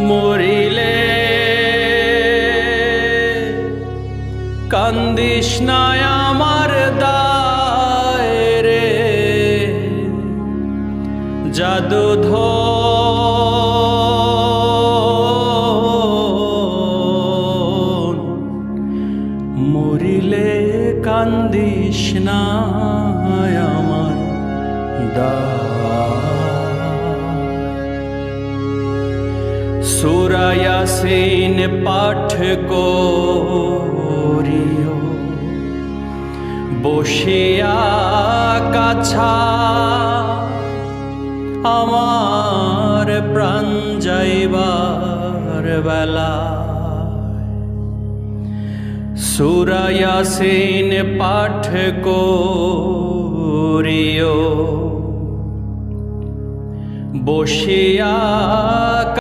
মরিলে কান্দিস না আমার দায় রে জাদুধর মরিলে কান্দিস না আমার দায়। সূরা ইয়াসিন পাঠ করিও বসিয়া কাছা আমার প্রাণ যাইবার বেলা। সূরা ইয়াসিন পাঠ করিও বসিয়া